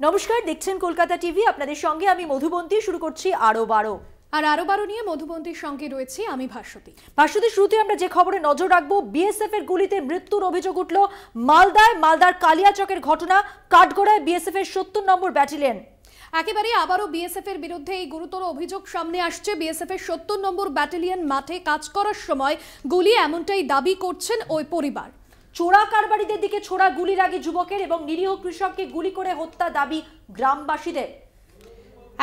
নমস্কার, দেখছেন কলকাতা টিভি। আপনাদের সঙ্গে আমি মধুবন্তী। শুরু করছি আরো বারো। আর আরো বারো নিয়ে মধুবন্তীর সঙ্গে রয়েছে আমি ভাস্বতী। শুরুতে আমরা যে খবরে নজর রাখবো, বিএসএফ এর গুলিতে মৃত্যুর অভিযোগ উঠল মালদার কালিয়াচকের ঘটনা। কাঠগড়ায় বিএসএফ এর ৭০ নম্বর ব্যাটালিয়ন। একেবারে আবারও বিএসএফ এর বিরুদ্ধে এই গুরুতর অভিযোগ সামনে আসছে। বিএসএফ এর ৭০ নম্বর ব্যাটালিয়ন মাঠে কাজ করার সময় গুলি, এমনটাই দাবি করছেন ওই পরিবার। চোরা কারবারিদের দিকে ছোড়া গুলি লাগে যুবকের এবং নিরীহ কৃষককে গুলি করে হত্যা দাবি গ্রামবাসীদের।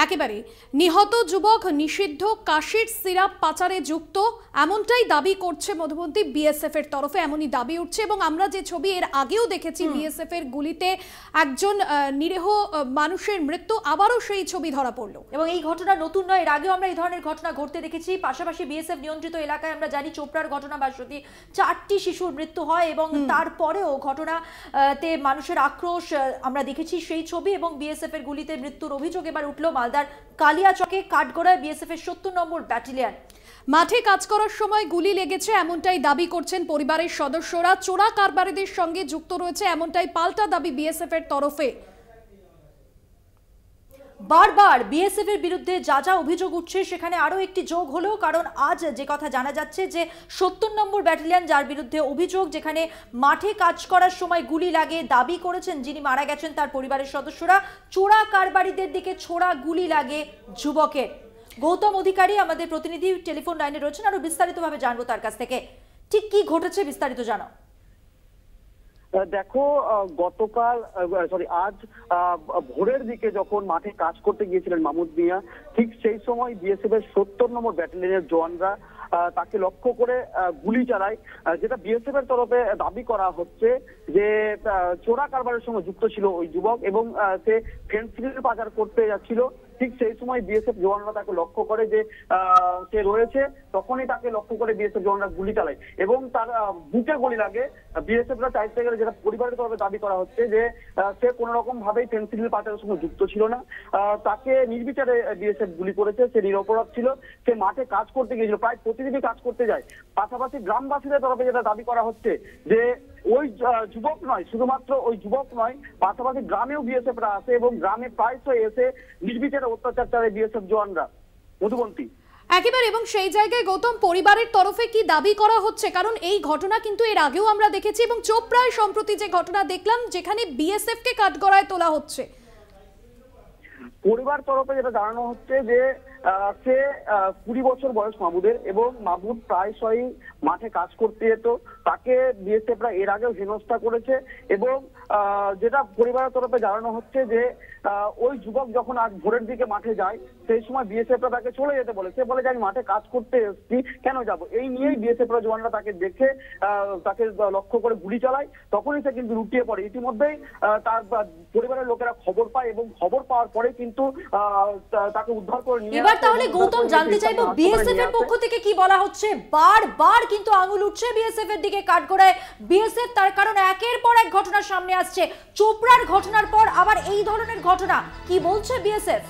একেবারে নিহত যুবক নিষিদ্ধ কাশির সিরাপ পাচারে যুক্ত, এমনটাই দাবি করছে মধুবন্তী বিএসএফ এর তরফে। এমনই দাবি উঠছে এবং আমরা যে ছবি এর আগেও দেখেছি বিএসএফ এর গুলিতে একজন নিরীহ মানুষের মৃত্যু, আবারও সেই ছবি ধরা পড়লো। এবং এই ঘটনা নতুন নয়, এর আগেও আমরা এই ধরনের ঘটনা ঘটতে দেখেছি। পাশাপাশি বিএসএফ নিয়ন্ত্রিত এলাকায় আমরা জানি চোপড়ার ঘটনা ভাস্বতী, 4টি শিশুর মৃত্যু হয় এবং তারপরেও ঘটনাতে মানুষের আক্রোশ আমরা দেখেছি সেই ছবি। এবং বিএসএফ এর গুলিতে মৃত্যুর অভিযোগ এবার উঠল মালদার কালিয়াচকে কাঠগড়ায় বিএসএফ এর ৭০ নম্বর ব্যাটালিয়ন। মাঠে কাজ করার সময় গুলি লেগেছে, এমনটাই দাবি করছেন পরিবারের সদস্যরা। চোরা কারবারিদের সঙ্গে যুক্ত রয়েছে, এমনটাই পাল্টা দাবি বিএসএফ এর তরফে। বারবার বিএসএফ এর বিরুদ্ধে যা যা অভিযোগ উঠছে সেখানে আরো একটি যোগ হলো, কারণ আজ যে কথা জানা যাচ্ছে যে ৭০ নম্বর ব্যাটালিয়ন যার বিরুদ্ধে অভিযোগ, যেখানে মাঠে কাজ করার সময় গুলি লাগে, দাবি করেছেন যিনি মারা গেছেন তার পরিবারের সদস্যরা, চোরা কারবারিদের দিকে ছোড়া গুলি লাগে যুবকের। গৌতম অধিকারী আমাদের প্রতিনিধি টেলিফোন লাইনে রয়েছেন, আরো বিস্তারিতভাবে জানবো তার কাছ থেকে। ঠিক কি ঘটেছে বিস্তারিত জানাও। দেখো, আজ ভোরের দিকে যখন মাঠে কাজ করতে গিয়েছিলেন মাহমুদ মিয়া, ঠিক সেই সময় বিএসএফ এর ৭০ নম্বর ব্যাটালিয়নের জওয়ানরা তাকে লক্ষ্য করে গুলি চালায়। যেটা বিএসএফ এর তরফে দাবি করা হচ্ছে যে চোরা কারবারের সঙ্গে যুক্ত ছিল ওই যুবক এবং সে ফেন্সিডিল পাচার করতে যাচ্ছিল। ঠিক সেই সময় বিএসএফ জওয়ানরা তাকে লক্ষ্য করে যে সে রয়েছে, তখনই তাকে লক্ষ্য করে বিএসএফ জওয়ানরা গুলি চালায় এবং তার বুকে গুলি লাগে। বিএসএফরা চাইতে গেলে যেটা পরিবারের তরফে দাবি করা হচ্ছে যে সে কোনো রকম ভাবেই ফেন্সিডিল পাচারের সঙ্গে যুক্ত ছিল না, তাকে নির্বিচারে বিএসএফ গুলি করেছে। সে নিরপরাধ ছিল, সে মাঠে কাজ করতে গিয়েছিল, প্রায় প্রতিদিনই কাজ করতে যায়। পাশাপাশি গ্রামবাসীদের তরফে যেটা দাবি করা হচ্ছে যে ওই যুবক নয়, শুধুমাত্র ওই যুবক নয়, পাশাপাশি গ্রামেও বিএসএফরা আছে এবং গ্রামে প্রায়শই এসে নির্বিচারে অত্যাচার চালায় বিএসএফ জওয়ানরা। মধুবন্তী একেবারে, এবং সেই জায়গায় গৌতম পরিবারের তরফে কি দাবি করা হচ্ছে? কারণ এই ঘটনা কিন্তু এর আগেও আমরা দেখেছি এবং চোপড়ায় সম্প্রতি যে ঘটনা দেখলাম যেখানে বিএসএফ কে কাঠগড়ায় তোলা হচ্ছে। পরিবার তরফে যেটা জানানো হচ্ছে যে সে 20 বছর বয়স মাহমুদের এবং মাহমুদ প্রায়শই মাঠে কাজ করতে যেত। তাকে বিএসএফরা এর আগেও হেনস্থা করেছে এবং যেটা পরিবারের তরফে জানানো হচ্ছে যে ওই যুবক যখন আজ ভোরের দিকে মাঠে যায় সেই সময় বিএসএফরা তাকে চলে যেতে বলে। সে বলে যে আমি মাঠে কাজ করতে এসেছি, কেন যাব? এই নিয়েই বিএসএফরা জওয়ানরা তাকে দেখে তাকে লক্ষ্য করে গুলি চালায়। তখনই সে কিন্তু লুটিয়ে পড়ে। ইতিমধ্যেই তার পরিবারের লোকেরা খবর পায় এবং খবর পাওয়ার পরে কিন্তু তাকে উদ্ধার করে নিয়ে। এবার তাহলে গৌতম জানতে চাইবো বিএসএফ এর পক্ষ থেকে কি বলা হচ্ছে? বারবার কিন্তু আঙুল উঠছে বিএসএফ এর দিকে কাঠগড়ায় বিএসএফ, তার কারণ একের পর এক ঘটনা সামনে আসছে। চোপড়ার ঘটনার পর আবার এই ধরনের ঘটনা, কি বলছে বিএসএফ?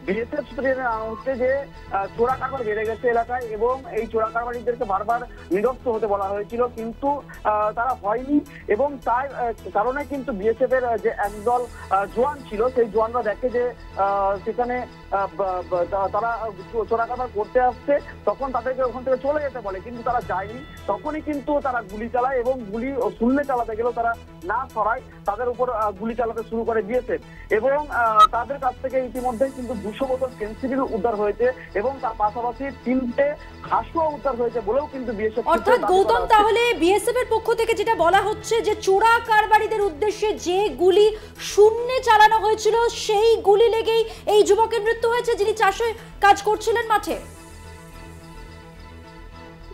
বিএসএফ সূত্রে জানানো হচ্ছে যে চোরা কারবার বেড়ে গেছে এলাকায় এবং এই চোরা কারবারিদেরকে বারবার নিরস্ত হতে বলা হয়েছিল, কিন্তু তারা হয়নি এবং তার কারণে কিন্তু বিএসএফ এর যে একদল জওয়ান ছিল সেই জওয়ানরা দেখে যে সেখানে তারা চোরা কারবার করতে আসছে, তখন তাদেরকে ওখান থেকে চলে যেতে বলে, কিন্তু তারা যায়নি। তখনই কিন্তু তারা গুলি চালায় এবং গুলি শূন্যে চালাতে গেলেও তারা না সরায়, তাদের উপর গুলি চালাতে শুরু করে বিএসএফ এবং তাদের কাছ থেকে ইতিমধ্যে কিন্তু 200 বোতল ফেন্সিডিল উদ্ধার হয়েছে এবং তার পাশাপাশি 3টে হাসুয়া উদ্ধার হয়েছে বলেও কিন্তু বিএসএফ। অর্থাৎ গৌতম, তাহলে বিএসএফ এর পক্ষ থেকে যেটা বলা হচ্ছে যে চোরা কারবারিদের উদ্দেশ্যে যে গুলি শূন্যে চালানো হয়েছিল সেই গুলি লেগেই এই যুবকের মৃত্যু হয়েছে যিনি চাষে কাজ করছিলেন মাঠে।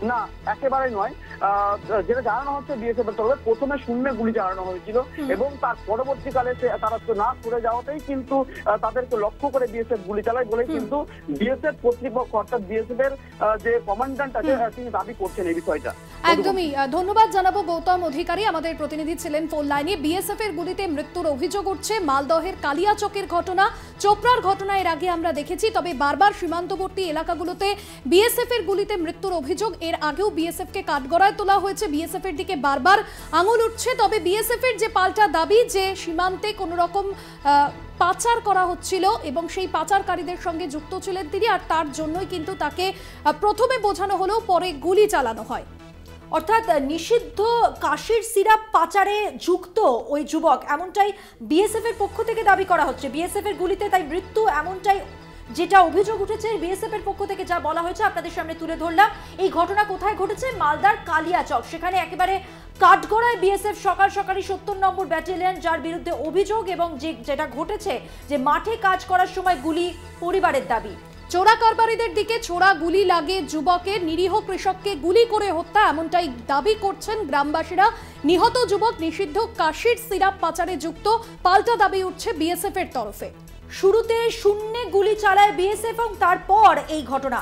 না, একেবারেই নয়। যেটা জানানো হচ্ছে বিএসএফ এর তরফে প্রথমে শূন্যে গুলি চালানো হয়েছিল এবং তার পরবর্তীকালে তারা না সরে যাওয়াতেই কিন্তু তাদেরকে লক্ষ্য করে বিএসএফ গুলি চালায় বলে কিন্তু বিএসএফ কর্তৃপক্ষ অর্থাৎ বিএসএফ এর যে কমান্ড্যান্ট আছে তিনি দাবি করছেন এই বিষয়টা। একদমই ধন্যবাদ জানাবো গৌতম অধিকারী, আমাদের প্রতিনিধি ছিলেন ফোন লাইনে। বিএসএফ এর গুলিতে মৃত্যুর অভিযোগ উঠছে। মালদহের কালিয়াচকের ঘটনা, চোপড়ার ঘটনা এর আগে আমরা দেখেছি, তবে বারবার সীমান্তবর্তী এলাকাগুলোতে বিএসএফ এর গুলিতে মৃত্যুর অভিযোগ। এর আগেও বিএসএফ কে কাঠগড়ায় তোলা হয়েছে, বিএসএফ এর দিকে বারবার আঙুল উঠছে। তবে বিএসএফ এর যে পাল্টা দাবি যে সীমান্তে কোনো রকম পাচার করা হচ্ছিল এবং সেই পাচারকারীদের সঙ্গে যুক্ত ছিলেন তিনি, আর তার জন্যই কিন্তু তাকে প্রথমে বোঝানো হলেও পরে গুলি চালানো হয়। অর্থাৎ নিষিদ্ধ কাশির সিরাপ পাচারে যুক্ত ওই যুবক, এমনটাই বিএসএফ এর পক্ষ থেকে দাবি করা হচ্ছে। বিএসএফ এর গুলিতে তাই মৃত্যু, এমনটাই যেটা অভিযোগ উঠেছে বিএসএফ এর পক্ষ থেকে, যা বলা হয়েছে আপনাদের সামনে তুলে ধরলাম। এই ঘটনা কোথায় ঘটেছে? মালদার কালিয়াচক, সেখানে একেবারে কাঠগড়ায় বিএসএফ সকাল সকালই ৭০ নম্বর ব্যাটালিয়ন, যার বিরুদ্ধে অভিযোগ এবং যেটা ঘটেছে যে মাঠে কাজ করার সময় গুলি, পরিবারের দাবি চোরা কারবারিদের দিকে ছোড়া গুলি লাগে যুবকের, নিরীহ কৃষককে গুলি করে হত্যা, এমনটাই দাবি করছেন গ্রামবাসীরা। নিহত যুবক নিষিদ্ধ কাশির সিরাপ পাচারে যুক্ত, পাল্টা দাবি উঠছে বিএসএফ এর তরফে। শুরুতে শূন্যে গুলি চালায় বিএসএফ এবং তারপর এই ঘটনা।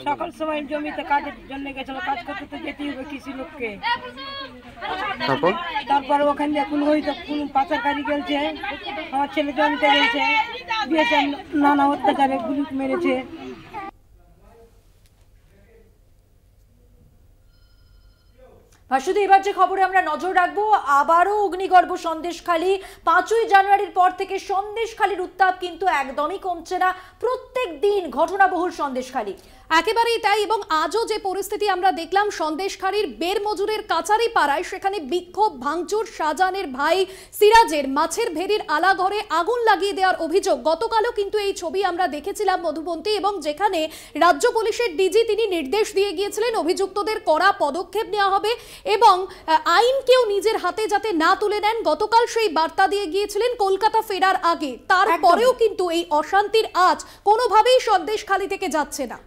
সকাল সময় জমিতে কাজের জন্য গেছিল, কাজ করতে তো যেতেই হবে কৃষি লোককে। তারপর ওখান দিয়ে কোন পাচারকারী গেছে, আমার ছেলে জমিতে গেছে, দিয়েছে নানা অত্যাচারে গুলি মেরেছে। ভাসুদি, এবার যে খবরে আমরা নজর রাখবো, আবারও অগ্নিগর্ভ সন্দেশখালী। ৫ই জানুয়ারির পর থেকে সন্দেশখালীর উত্তাপ কিন্তু একদমই কমছে না, প্রত্যেক দিন ঘটনাবহুল সন্দেশখালী। একেবারেই তাই। এবং আজও যে পরিস্থিতি আমরা দেখলাম সন্দেশখালীর বের মজুরের কাছারি পাড়ায়, সেখানে বিক্ষোভ, ভাঙচুর, শাহজাহানের ভাই সিরাজের মাছের ভেড়ির আলাঘরে আগুন লাগিয়ে দেওয়ার অভিযোগ। গতকালও কিন্তু এই ছবি আমরা দেখেছিলাম মধুবন্তী, এবং যেখানে রাজ্য পুলিশের ডিজি তিনি নির্দেশ দিয়ে গিয়েছিলেন অভিযুক্তদের কড়া পদক্ষেপ নেওয়া হবে এবং আইনকেও নিজের হাতে যাতে না তুলে নেন। গতকাল সেই বার্তা দিয়ে গিয়েছিলেন কলকাতা ফেরার আগে। তারপরেও কিন্তু এই অশান্তির আঁচ কোনোভাবেই সন্দেশখালী থেকে যাচ্ছে না।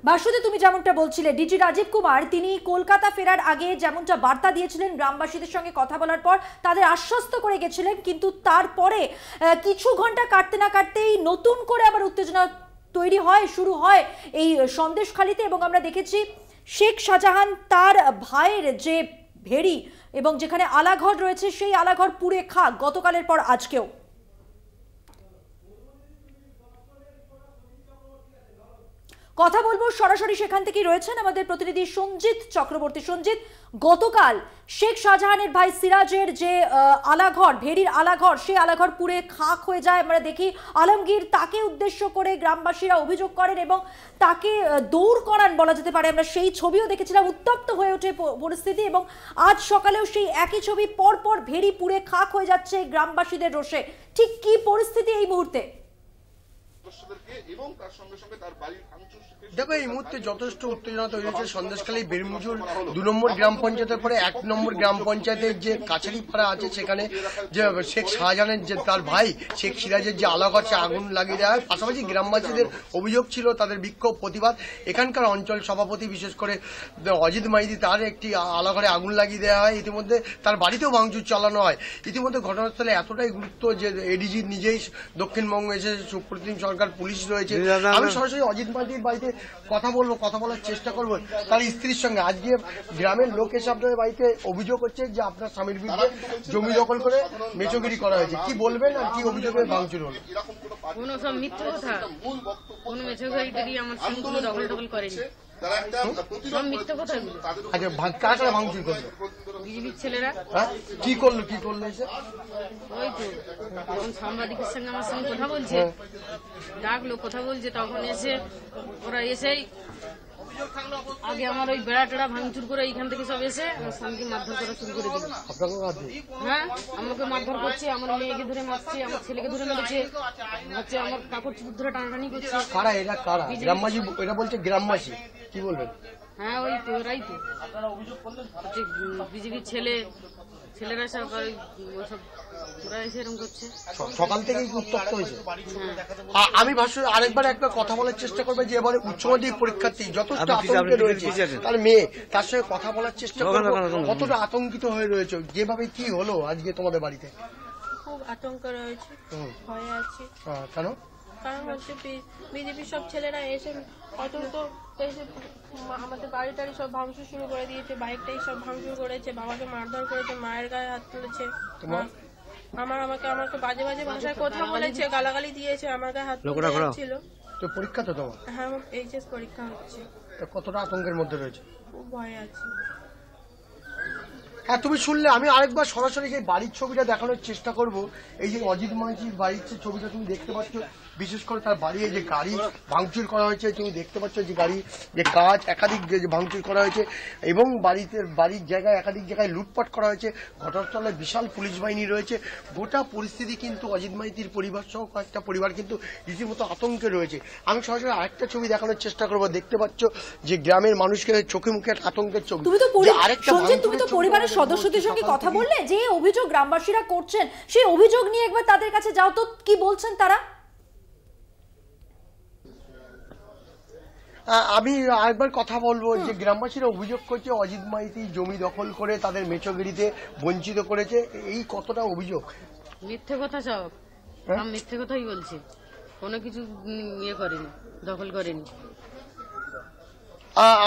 তুমি যেমনটা বলছিলে, ডিজি রাজীব কুমার তিনি কলকাতা ফেরার আগে যেমনটা বার্তা দিয়েছিলেন, গ্রামবাসীদের সঙ্গে কথা বলার পর তাদের আশ্বস্ত করে গেছিলেন, কিন্তু তারপরে কিছু ঘন্টা কাটতে না কাটতেই নতুন করে আবার উত্তেজনা তৈরি হয়, শুরু হয় এই সন্দেশখালীতে। এবং আমরা দেখেছি শেখ শাহজাহান তার ভাইয়ের যে ভেড়ি এবং যেখানে আলাঘর রয়েছে, সেই আলাঘর পুড়ে খাক গতকালের পর আজকেও। কথা বলবো সরাসরি, সেখান থেকেই রয়েছেন আমাদের প্রতিনিধি সঞ্জিত চক্রবর্তী। সঞ্জিত, গতকাল শেখ শাহজাহানের ভাই সিরাজের যে আলাঘর, ভেড়ির আলাঘর, সেই আলাঘর পুড়ে খাক হয়ে যায়। আমরা দেখি আলমগীর, তাকে উদ্দেশ্য করে গ্রামবাসীরা অভিযোগ করেন এবং তাকে দৌড় করান বলা যেতে পারে। আমরা সেই ছবিও দেখেছিলাম, উত্তপ্ত হয়ে ওঠে পরিস্থিতি। এবং আজ সকালেও সেই একই ছবি, পরপর ভেড়ি পুড়ে খাক হয়ে যাচ্ছে গ্রামবাসীদের রোষে। ঠিক কি পরিস্থিতি এই মুহূর্তে? দেখো, এই মুহূর্তে যথেষ্ট উত্তেজনা তৈরি হচ্ছে সন্দেশখালী বেরমজুর ২ নম্বর গ্রাম পঞ্চায়েতের পরে ১ নম্বর গ্রাম পঞ্চায়েতের যে কাছারি পাড়া আছে, সেখানে যে শেখ শাহজাহানের যে তার ভাই শেখ সিরাজের যে আলাঘর, আগুন লাগিয়ে দেওয়া হয়। পাশাপাশি গ্রামবাসীদের অভিযোগ ছিল, তাদের বিক্ষোভ, প্রতিবাদ। এখানকার অঞ্চল সভাপতি বিশেষ করে অজিত মাইতি, তার একটি আলাঘরে আগুন লাগিয়ে দেওয়া হয়। ইতিমধ্যে তার বাড়িতেও ভাঙচুর চালানো হয়। ইতিমধ্যে ঘটনাস্থলে এতটাই গুরুত্ব যে এডিজি নিজেই দক্ষিণবঙ্গ এসে, সুপ্রিম সরকার, পুলিশ রয়েছে। আমি সরাসরি অজিত মাইতির বাড়িতে কথা বলার চেষ্টা করবো, তার স্ত্রীর সঙ্গে। আজকে গ্রামের লোক এসে আপনার বাড়িতে অভিযোগ হচ্ছে যে আপনার স্বামীর বিরুদ্ধে জমি দখল করে মেচগিরি করা হয়েছে, কি বলবেন আর কি অভিযোগে ভাঙচুর হলো? কোনো সব মিথ্যে কথা, কোনো মেচগিরি আমার সঙ্গে কোনো দখল করেনি, সব মিথ্যে কথা এগুলো। আচ্ছা, কারা ভাঙচুর করলো? বিজেপির ছেলেরা। কি করলো এসে? ওই তো যখন সাংবাদিকের সঙ্গে আমার সঙ্গে কথা বলছে, ডাকলো, কথা বলছে, তখন এসে ওরা এসেই আগে আমার ওই বেড়া টেড়া ভাঙচুর করে এইখান থেকে সব এসে আমার স্বামীকে মারধর করা শুরু করে দিল। হ্যাঁ, আমাকে মারধর করছে, আমার মেয়েকে ধরে মারছে, আমার ছেলেকে ধরে মেরেছে, হচ্ছে আমার কাপড় চুপড় ধরে টানাটানি করছে। কারা এরা? কারা? গ্রামবাসী এটা বলছে, গ্রামবাসী। কি বলবেন? হ্যাঁ, ওই তো ওরাই তো হচ্ছে বিজেপির ছেলেরা সব ওরা এসে এরকম করছে। সকাল থেকেই উত্তপ্ত হয়েছে। আমি আরেকবার একটা কথা বলার চেষ্টা করবো যে এবারে উচ্চ মাধ্যমিক পরীক্ষার্থী যথেষ্ট আতঙ্কে রয়েছে, তার মেয়ে, তার সঙ্গে কথা বলার চেষ্টা করবো, কতটা আতঙ্কিত হয়ে রয়েছে, যেভাবে কি হলো আজকে তোমাদের বাড়িতে? খুব আতঙ্ক রয়েছে, ভয়ে আছি। কেন? কারণ হচ্ছে বিজেপির সব ছেলেরা এসে হয়তো তো এসে আমাদের বাড়ি টাড়ি সব ভাঙচুর শুরু করে দিয়েছে, বাইকটাই সব ভাঙচুর করেছে, বাবাকে মারধর করেছে, মায়ের গায়ে হাত তুলেছে, আমাকে বাজে বাজে ভাষায় কথা বলেছে, গালাগালি দিয়েছে, আমার গায়ে হাত তুলেছিল। তো পরীক্ষা তো তোমার? হ্যাঁ, এইচএস পরীক্ষা হচ্ছে। কতটা আতঙ্কের মধ্যে রয়েছে? খুব ভয় আছে। হ্যাঁ, তুমি শুনলে। আমি আরেকবার সরাসরি এই বাড়ির ছবিটা দেখানোর চেষ্টা করব। এই যে অজিত মাঝির বাড়ির যে ছবিটা তুমি দেখতে পাচ্ছ, বিশেষ করে তার বাড়ি যে গাড়ি ভাঙচুর করা হয়েছে, তুমি দেখতে পাচ্ছ যে গাড়ি যে কাজ একাধিক যে ভাঙচুর করা হয়েছে এবং বাড়ির জায়গায় একাধিক জায়গায় লুটপাট করা হয়েছে। ঘটনাস্থলে বিশাল পুলিশ বাহিনী রয়েছে। গোটা পরিস্থিতি কিন্তু অজিত মাইতির পরিবার সহ কয়েকটা পরিবার কিন্তু রীতিমতো আতঙ্কে রয়েছে। আমি সরাসরি আরেকটা ছবি দেখানোর চেষ্টা করব। দেখতে পাচ্ছ যে গ্রামের মানুষকে চোখে মুখে একটা আতঙ্কের ছবি। তুমি তো পরিবারের সদস্যদের সঙ্গে কথা বললে, যে অভিযোগ গ্রামবাসীরা করছেন সেই অভিযোগ নিয়ে একবার তাদের কাছে যাও তো, কি বলছেন তারা? আমি আরেকবার কথা বলবো যে গ্রামবাসীরা অভিযোগ করছে অজিত মাইতি জমি দখল করে তাদের মেচগিরিতে বঞ্চিত করেছে। এই কতটা অভিযোগ? মিথ্যে কথা সব, আমি মিথ্যে কথাই বলছি, কোনো কিছু ইয়ে করেনি, দখল করেনি।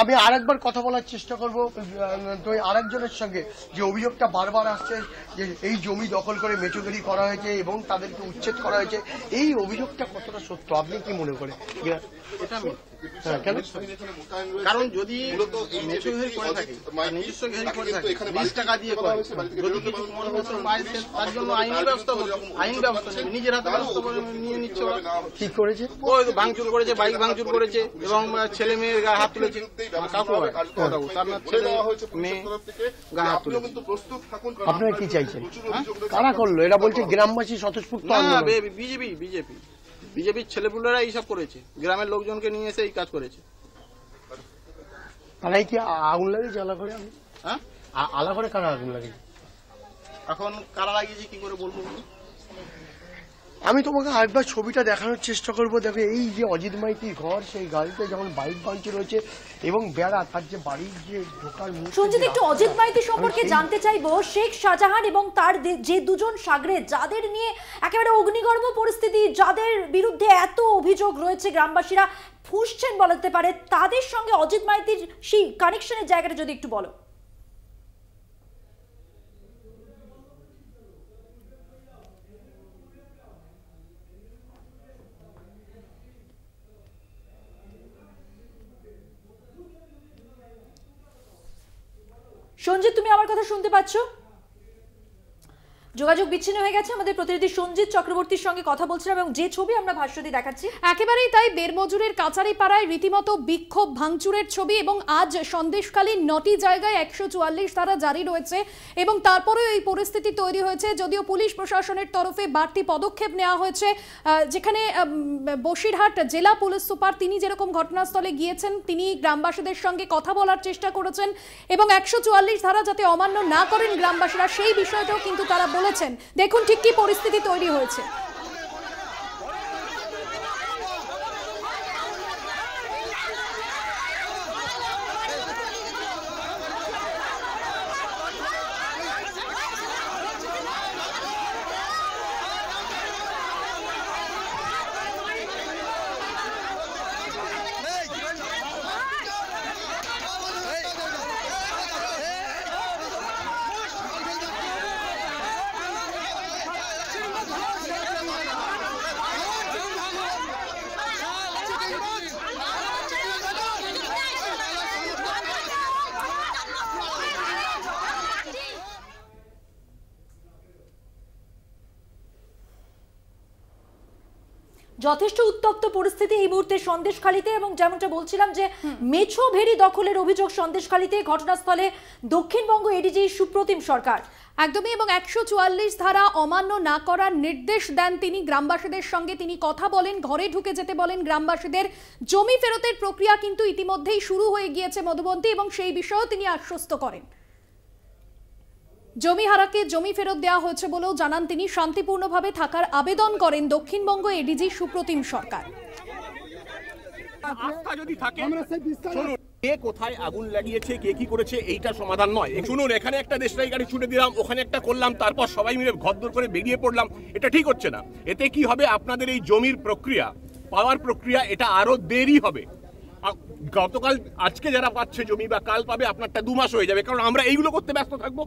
আমি আরেকবার কথা বলার চেষ্টা করবো আরেকজনের সঙ্গে, যে অভিযোগটা বারবার আসছে যে এই জমি দখল করে মেচগিরি করা হয়েছে এবং তাদেরকে উচ্ছেদ করা হয়েছে। এই অভিযোগটা কতটা সত্য আপনি কি মনে করেন? এটা কারণ যদি মেচো ঘেরি করে থাকে, নিজস্ব ঘেরি করে থাকে, 20 টাকা দিয়ে করে, যদি কিছু মনে হচ্ছে তার জন্য আইন ব্যবস্থা নেবে, নিজের হাতে ব্যবস্থা নিয়ে নিচ্ছে। ঠিক করেছে, ওই ভাঙচুর করেছে, বাইক ভাঙচুর করেছে এবং ছেলে মেয়ের গায়ে হাত তুলেছে। কাকু আপনার ছেলে মেয়ে গায়ে হাত তুলেছে। আপনারা কি চাইছেন? কারা করলো? এরা বলছে গ্রামবাসী স্বতঃস্ফূর্ত আন্দোলন। বিজেপির ছেলেপুলেরা এইসব করেছে, গ্রামের লোকজনকে নিয়ে এসে এই কাজ করেছে। তারাই কি আগুন লাগিয়েছে আলা করে? হ্যাঁ, আলা করে কারা আগুন লাগিয়েছে? এখন কারা লাগিয়েছে কি করে বলবো? আমি তোমাকে আরেকবার ছবিটা দেখানোর চেষ্টা করবো। দেখো, এই যে অজিত মাইতির ঘর, সেই গাড়িতে যখন বাইক ভাঙচুর রয়েছে এবং বেড়া, তার যে বাড়ির যে ঢোকার মুখ। সঞ্জিত, একটু অজিত মাইতি সম্পর্কে জানতে চাইবো। শেখ শাহজাহান এবং তার যে দুজন সাগরে, যাদের নিয়ে একেবারে অগ্নিগর্ভ পরিস্থিতি, যাদের বিরুদ্ধে এত অভিযোগ রয়েছে, গ্রামবাসীরা ফুঁসছেন বলতে পারে, তাদের সঙ্গে অজিত মাইতির সেই কানেকশনের জায়গাটা যদি একটু বলো। সঞ্জিত, তুমি আমার কথা শুনতে পাচ্ছ? যোগাযোগ বিচ্ছিন্ন হয়ে গেছে। আমাদের প্রতিনিধি সঞ্জিত চক্রবর্তীর সঙ্গে কথা বলছিলাম এবং যে ছবি আমরা ভাষ্যটি দেখাচ্ছি একেবারেই তাই। বেরমজুরের কাছারিপাড়ায় রীতিমতো বিক্ষোভ ভাঙচুরের ছবি এবং আজ সন্দেশখালীর 9টি জায়গায় 144 ধারা জারি রয়েছে এবং তারপরেও এই পরিস্থিতি তৈরি হয়েছে। যদিও পুলিশ প্রশাসনের তরফে বাড়তি পদক্ষেপ নেওয়া হয়েছে, যেখানে বসিরহাট জেলা পুলিশ সুপার তিনি যেরকম ঘটনাস্থলে গিয়েছেন, তিনি গ্রামবাসীদের সঙ্গে কথা বলার চেষ্টা করেছেন এবং 144 ধারা যাতে অমান্য না করেন গ্রামবাসীরা, সেই বিষয়টাও কিন্তু তারা বলেছেন। দেখুন ঠিক কি পরিস্থিতি তৈরি হয়েছে। যথেষ্ট উত্তপ্ত পরিস্থিতি এই মুহূর্তে সন্দেশখালীতে এবং যেমনটা বলছিলাম যে মেছো ভেরি দখলের অভিযোগ সন্দেশখালীতে। ঘটনাস্থলে দক্ষিণবঙ্গ এডিজি সুপ্রতিম সরকার একদমই, এবং 144 ধারা অমান্য না করার নির্দেশ দেন তিনি। গ্রামবাসীদের সঙ্গে তিনি কথা বলেন, ঘরে ঢুকে যেতে বলেন গ্রামবাসীদের। জমি ফেরতের প্রক্রিয়া কিন্তু ইতিমধ্যেই শুরু হয়ে গিয়েছে মধুবন্তী, এবং সেই বিষয়েও তিনি আশ্বস্ত করেন। জমিহারাকে জমি ফেরত দেওয়া হয়েছে বলেও জানান তিনি। শান্তিপূর্ণভাবে থাকার আবেদন করেন দক্ষিণবঙ্গ এডিজি সুপ্রতিম সরকার। কে কোথায় আগুন লাগিয়েছে, কে কি করেছে, এইটা সমাধান নয়। শুনুন, এখানে একটা দেশলাই গাড়ি ছুটে দিলাম, ওখানে একটা করলাম, তারপর সবাই মিলে ঘরদোর করে বেরিয়ে পড়লাম, এটা ঠিক হচ্ছে না। এতে কি হবে, আপনাদের এই জমির প্রক্রিয়া পাওয়ার প্রক্রিয়া এটা আরো দেরি হবে। গতকাল আজকে যারা পাচ্ছে জমি বা কাল পাবে, আপনারটা 2 মাস হয়ে যাবে, কারণ আমরা এইগুলো করতে ব্যস্ত থাকবো।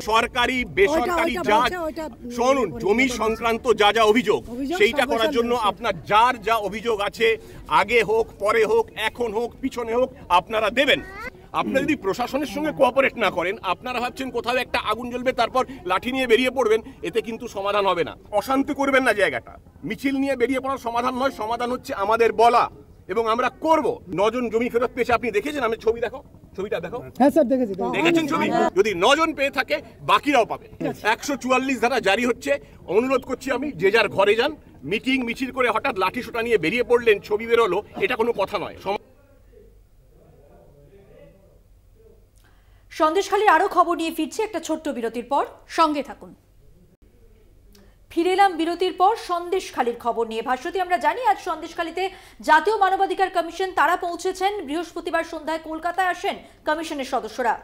সরকারি বেসরকারি যা শুনুন, জমি সংক্রান্ত যা যা অভিযোগ সেইটা করার জন্য আপনার যার যা অভিযোগ আছে, আগে হোক পরে হোক এখন হোক পিছনে হোক, আপনারা দেবেন। আপনারা যদি প্রশাসনের সঙ্গে কোঅপারেট না করেন, আপনারা ভাবছেন কোথাও একটা আগুন জ্বলবে তারপর লাঠি নিয়ে বেরিয়ে পড়বেন, এতে কিন্তু সমাধান হবে না। অশান্তি করবেন না জায়গাটা। মিছিল নিয়ে বেরিয়ে পড়ার সমাধান নয়, সমাধান হচ্ছে আমাদের বলা, এবং আমরা করব। 9 জন জমি ফেরত পেয়েছে, আপনি দেখেছেন? আমি ছবি দেখো, ছবিটা দেখো। হ্যাঁ স্যার দেখেছি। দেখেছেন ছবি? যদি 9 জন পেয়ে থাকে, বাকিরাও পাবে। 144 ধারা জারি হচ্ছে। অনুরোধ করছি আমি, যে যার ঘরে যান। মিটিং মিছিল করে হঠাৎ লাঠি সোটা নিয়ে বেরিয়ে পড়লেন, ছবি বেরোলো, এটা কোনো কথা নয়। সন্দেশখালীর আরো খবর নিয়ে ফিরছি একটা ছোট্ট বিরতির পর, সঙ্গে থাকুন। ফিরে এলাম বিরতির পর সন্দেশখালীর খবর নিয়ে। ভাস্বতী, আমরা জানি আজ সন্দেশখালীতে জাতীয় মানবাধিকার কমিশন তারা পৌঁছেছেন। বৃহস্পতিবার সন্ধ্যায় কলকাতায় আসেন কমিশনের সদস্যরা।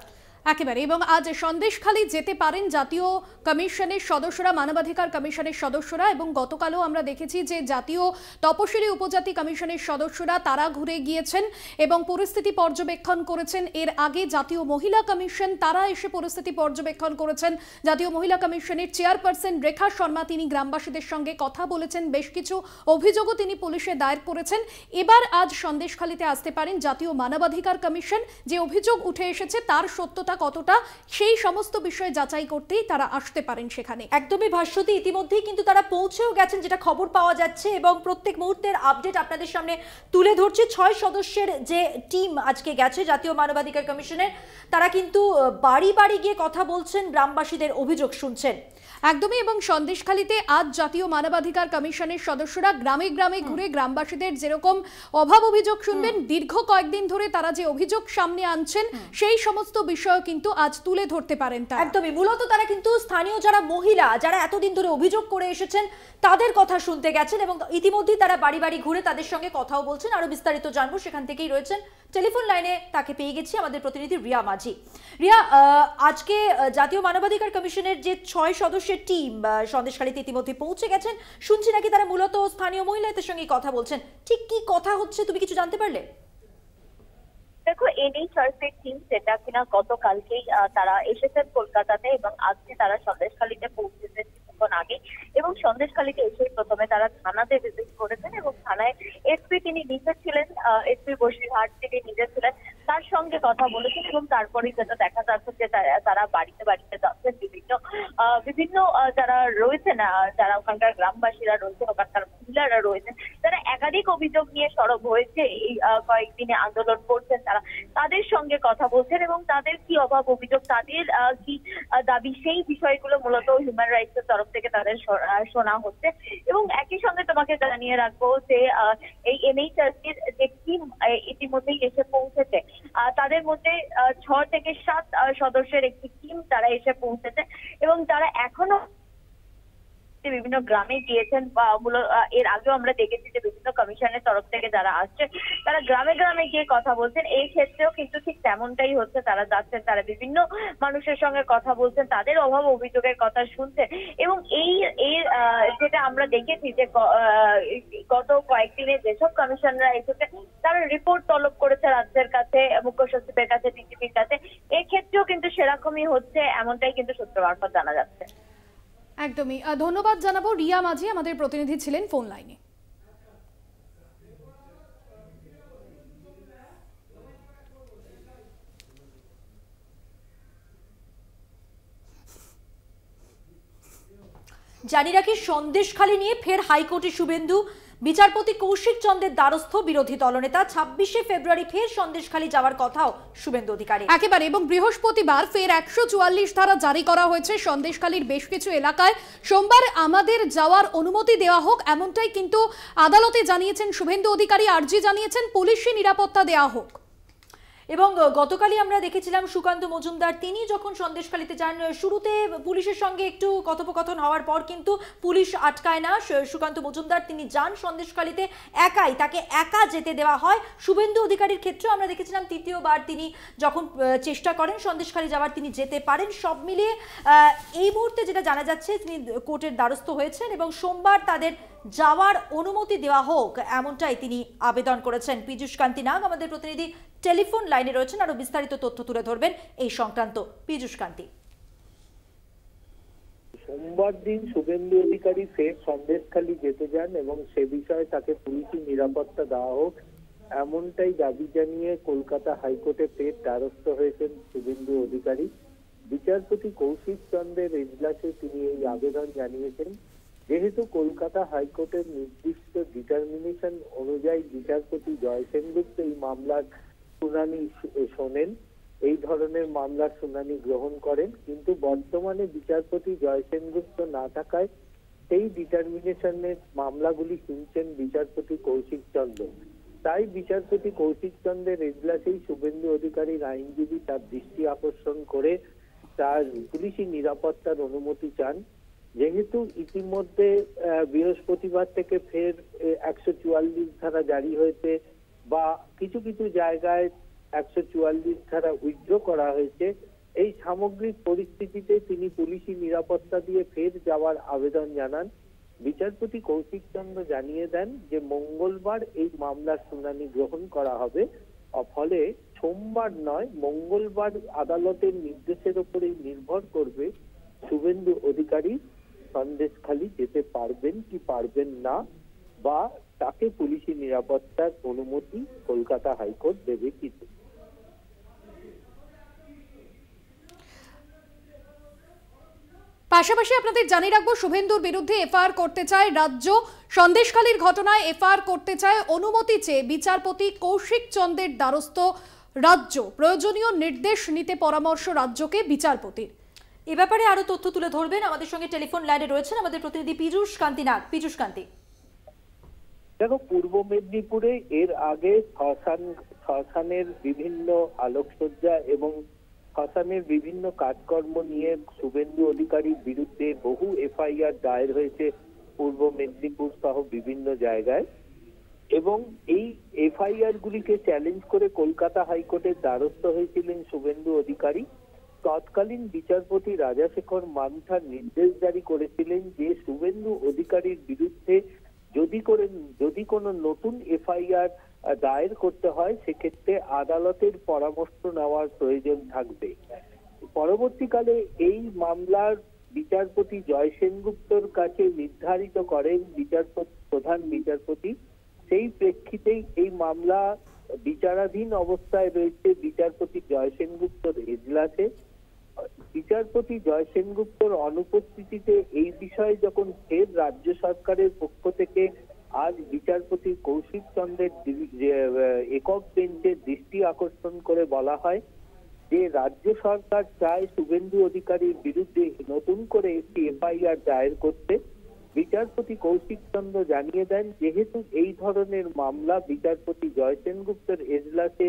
একেবারে, এবং আজ সন্দেশখালী যেতে পারেন জাতীয় কমিশনের সদস্যরা, মানবাধিকার কমিশনের সদস্যরা। এবং গতকালও আমরা দেখেছি যে জাতীয় তপশিলি উপজাতি কমিশনের সদস্যরা তারা ঘুরে গিয়েছেন এবং পরিস্থিতি পর্যবেক্ষণ করেছেন। এর আগে জাতীয় মহিলা কমিশন তারা এসে পরিস্থিতি পর্যবেক্ষণ করেছেন। জাতীয় মহিলা কমিশনের চেয়ারপারসন রেখা শর্মা তিনি গ্রামবাসীদের সঙ্গে কথা বলেছেন, বেশ কিছু অভিযোগও তিনি পুলিশে দায়ের করেছেন। এবার আজ সন্দেশখালীতে আসতে পারেন জাতীয় মানবাধিকার কমিশন। যে অভিযোগ উঠে এসেছে তার সত্যতা কতটা, সেই সমস্ত বিষয় যাচাই করতেই তারা আসতে পারেন সেখানে। একদমই ভাস্বতী, ইতিমধ্যেই কিন্তু তারা পৌঁছেও গেছেন যেটা খবর পাওয়া যাচ্ছে, এবং প্রত্যেক মুহূর্তের আপডেট আপনাদের সামনে তুলে ধরছে। 6 সদস্যের যে টিম আজকে গেছে জাতীয় মানবাধিকার কমিশনের, তারা কিন্তু বাড়ি বাড়ি গিয়ে কথা বলছেন, গ্রামবাসীদের অভিযোগ শুনছেন। একদমই, এবং সন্দেশখালীতে আজ জাতীয় মানবাধিকার কমিশনের সদস্যরা গ্রামে গ্রামে ঘুরে গ্রামবাসীদের যেরকম অভাব অভিযোগ শুনবেন, দীর্ঘ কয়েকদিন ধরে তারা যে অভিযোগ সামনে আনছেন সেই সমস্ত বিষয় কিন্তু আজ তুলে ধরতে পারেন তারা। একদমই, মূলত তারা কিন্তু স্থানীয় যারা মহিলা যারা এতদিন ধরে অভিযোগ করে এসেছেন তাদের কথা শুনতে গেছেন, এবং ইতিমধ্যেই তারা বাড়ি বাড়ি ঘুরে তাদের সঙ্গে কথাও বলছেন। আরো বিস্তারিত জানবো, সেখান থেকেই রয়েছেন টেলিফোন লাইনে, তাকে পেয়ে গেছি আমাদের প্রতিনিধি রিয়া মাঝি। রিয়া, আজকে জাতীয় মানবাধিকার কমিশনের যে 6 সদস্যের টিম সন্দেশখালীতে ইতিমধ্যে পৌঁছে গেছেন, শুনছি নাকি তারা মূলত স্থানীয় মহিলাদের সঙ্গে কথা বলছেন। ঠিক কি কথা হচ্ছে, তুমি কিছু জানতে পারলে? দেখো, এনএইচআরসির টিম যেটা কিনা গতকালকেই তারা এসেছেন কলকাতাতে, এবং আজকে তারা সন্দেশখালীতে পৌঁছেছেন কিছুক্ষণ আগে। এবং সন্দেশখালীতে এসে প্রথমে তারা থানাতে ভিজিট করেছেন, এবং থানায় এসপি তিনি নিজে ছিলেন, এসপি বসিরহাট তিনি নিজে ছিলেন, তার সঙ্গে কথা বলেছেন। এবং তারপরে যেটা দেখা যাচ্ছে যে তারা বাড়িতে বাড়িতে যাচ্ছেন, বিভিন্ন যারা রয়েছেন, যারা ওখানকার গ্রামবাসীরা রয়েছেন, ওখানকার মহিলারা রয়েছেন, তারা একাধিক অভিযোগ নিয়ে সরব হয়েছে, এই কয়েকদিনে আন্দোলন করছেন, তারা তাদের সঙ্গে কথা বলছেন এবং তাদের কি অভাব অভিযোগ, তাদের কি দাবি, সেই বিষয়গুলো মূলত হিউম্যান রাইটস এর তরফ থেকে তাদের শোনা হচ্ছে। এবং একই সঙ্গে তোমাকে জানিয়ে রাখবো যে এই এনএইচআরসির যে টিম ইতিমধ্যেই এসে পৌঁছেছে, তাদের মধ্যে 6 থেকে 7 সদস্যের একটি টিম তারা এসে পৌঁছেছে, এবং তারা এখনো বিভিন্ন গ্রামে গিয়েছেন। এর আগেও আমরা দেখেছি যে বিভিন্ন কমিশনের তরফ থেকে যারা আসছে তারা গ্রামে গ্রামে গিয়ে কথা বলছেন। এই ক্ষেত্রেও কিন্তু ঠিক তেমনটাই হচ্ছে, তারা যাচ্ছেন, তারা বিভিন্ন মানুষের সঙ্গে কথা বলছেন, তাদের অভাব অভিযোগের কথা শুনছেন। এবং এই যেটা আমরা দেখেছি যে গত কয়েকদিনে যেসব কমিশনরা এসেছে তারা রিপোর্ট তলব করেছে রাজ্যের কাছে, মুখ্য সচিবের কাছে, ডিজিপির কাছে। এক্ষেত্রেও কিন্তু সেরকমই হচ্ছে, এমনটাই কিন্তু সূত্র মারফত জানা যাচ্ছে। একদমই, ধন্যবাদ জানাবো। রিয়া মাঝি আমাদের প্রতিনিধি ছিলেন ফোন লাইনে। জানি রাখি, সন্দেশখালী নিয়ে ফের হাইকোর্টে শুভেন্দু। বিচারপতি কৌশিক চন্দ্রের দ্বারস্থ বিরোধী দলনেতা। 26শে ফেব্রুয়ারি ফের সন্দেশখালী যাওয়ার কথাও শুভেন্দু অধিকারী। একেবারে, এবং বৃহস্পতিবার ফের 144 ধারা জারি করা হয়েছে সন্দেশখালীর বেশ কিছু এলাকায়। সোমবার আমাদের যাওয়ার অনুমতি দেওয়া হোক, এমনটাই কিন্তু আদালতে জানিয়েছেন শুভেন্দু অধিকারী। আর্জি জানিয়েছেন পুলিশি নিরাপত্তা দেওয়া হোক। এবং গতকালই আমরা দেখেছিলাম সুকান্ত মজুমদার তিনি যখন সন্দেশখালীতে যান, শুরুতে পুলিশের সঙ্গে একটু কথোপকথন হওয়ার পর কিন্তু পুলিশ আটকায় না সুকান্ত মজুমদার, তিনি যান সন্দেশখালীতে একাই, তাকে একা যেতে দেওয়া হয়। শুভেন্দু অধিকারীর ক্ষেত্রেও আমরা দেখেছিলাম তৃতীয়বার তিনি যখন চেষ্টা করেন সন্দেশখালী যাওয়ার তিনি যেতে পারেন। সব মিলিয়ে এই মুহূর্তে যেটা জানা যাচ্ছে তিনি কোর্টের দ্বারস্থ হয়েছেন এবং সোমবার তাদের যাওয়ার অনুমতি দেওয়া হোক এমনটাই তিনি আবেদন করেছেন। পীযূষ কান্তি নাগ আমাদের প্রতিনিধি টেলিফোন লাইনে রয়েছেন, আরো বিস্তারিত তথ্য তুলে ধরবেন এই সংক্রান্ত। পীযূষ কান্তি। সোমবার দিন শুভেন্দু অধিকারী ফের সন্দেশখালী যেতে যান এবং সে বিষয়ে তাকে পুলিশি নিরাপত্তা দেওয়া হোক এমনটাই দাবি জানিয়ে কলকাতা হাইকোর্টে ফের দ্বারস্থ হয়েছেন শুভেন্দু অধিকারী। বিচারপতি কৌশিক চন্দ্রের এজলাসে তিনি এই আবেদন জানিয়েছেন। যেহেতু কলকাতা হাইকোর্টের নির্দিষ্ট ডিটারমিনেশন অনুযায়ী বিচারপতি জয় সেনগুপ্ত এই মামলার শুনানি শোনেন, এই ধরনের মামলার শুনানি গ্রহণ করেন, কিন্তু বর্তমানে বিচারপতি জয় সেনগুপ্ত না থাকায় সেই ডিটারমিনেশনের মামলাগুলি শুনছেন বিচারপতি কৌশিক চন্দ্র। তাই বিচারপতি কৌশিক চন্দ্রের এজলাসেই শুভেন্দু অধিকারীর আইনজীবী তার দৃষ্টি আকর্ষণ করে তার পুলিশি নিরাপত্তার অনুমতি চান। যেহেতু ইতিমধ্যে বৃহস্পতিবার থেকে ফের 144 ধারা জারি হয়েছে বা কিছু কিছু জায়গায় 144 ধারা উইথড্র করা হয়েছে, এই সামগ্রিক পরিস্থিতিতে তিনি পুলিশি নিরাপত্তা দিয়ে ফের যাওয়ার আবেদন জানান। বিচারপতি কৌশিক চন্দ্র জানিয়ে দেন যে মঙ্গলবার এই মামলার শুনানি গ্রহণ করা হবে, ফলে সোমবার নয় মঙ্গলবার আদালতের নির্দেশের উপরেই নির্ভর করবে শুভেন্দু অধিকারী সন্দেশখালী যেতে পারবেন কি পারবেন না, বা তাকে পুলিশি নিরাপত্তার অনুমতি কলকাতা হাইকোর্ট দেবে কি। পাশাপাশি আপনাদের জানিয়ে রাখবো শুভেন্দুর বিরুদ্ধে এফআইআর করতে চায় রাজ্য। সন্দেশখালীর ঘটনায় এফআইআর করতে চায় অনুমতি চেয়ে বিচারপতি কৌশিক চন্দ্রের দ্বারস্থ রাজ্য। প্রয়োজনীয় নির্দেশ নিতে পরামর্শ রাজ্যকে বিচারপতির। এ ব্যাপারে আরো তথ্য তুলে ধরবেন আমাদের সঙ্গে টেলিফোন লাইনে রয়েছেন আমাদের প্রতিনিধি পীযূষ কান্তি নাগ। পীযূষ কান্তি। দেখো, পূর্ব মেদিনীপুরে এর আগে শ্মশানের বিভিন্ন আলোকসজ্জা এবং শ্মশানের বিভিন্ন কাজকর্ম নিয়ে শুভেন্দু অধিকারীর বিরুদ্ধে বহু এফআইআর দায়ের হয়েছে পূর্ব মেদিনীপুর সহ বিভিন্ন জায়গায়, এবং এই এফআইআর গুলিকে চ্যালেঞ্জ করে কলকাতা হাইকোর্টের দ্বারস্থ হয়েছিলেন শুভেন্দু অধিকারী। তৎকালীন বিচারপতি রাজাশেখর মান্থার নির্দেশ জারি করেছিলেন যে শুভেন্দু অধিকারীর বিরুদ্ধে যদি কোনো নতুন এফআইআর দায়ের করতে হয় সেক্ষেত্রে আদালতের পরামর্শ নেওয়ার প্রয়োজন থাকবে। পরবর্তীকালে এই মামলার বিচারপতি জয় সেনগুপ্তর কাছে নির্ধারিত করেন প্রধান বিচারপতি। সেই প্রেক্ষিতেই এই মামলা বিচারাধীন অবস্থায় রয়েছে বিচারপতি জয় সেনগুপ্তর এজলাসে। বিচারপতি জয় সেনগুপ্তর অনুপস্থিতিতে এই বিষয়ে যখন ফের রাজ্য সরকারের পক্ষ থেকে আজ বিচারপতি কৌশিক চন্দ্রের একক বেঞ্চের দৃষ্টি আকর্ষণ করে বলা হয় যে রাজ্য সরকার চায় শুভেন্দু অধিকারীর বিরুদ্ধে নতুন করে একটি এফআইআর দায়ের করতে, বিচারপতি কৌশিক চন্দ্র জানিয়ে দেন যেহেতু এই ধরনের মামলা বিচারপতি জয় সেনগুপ্তের এজলাসে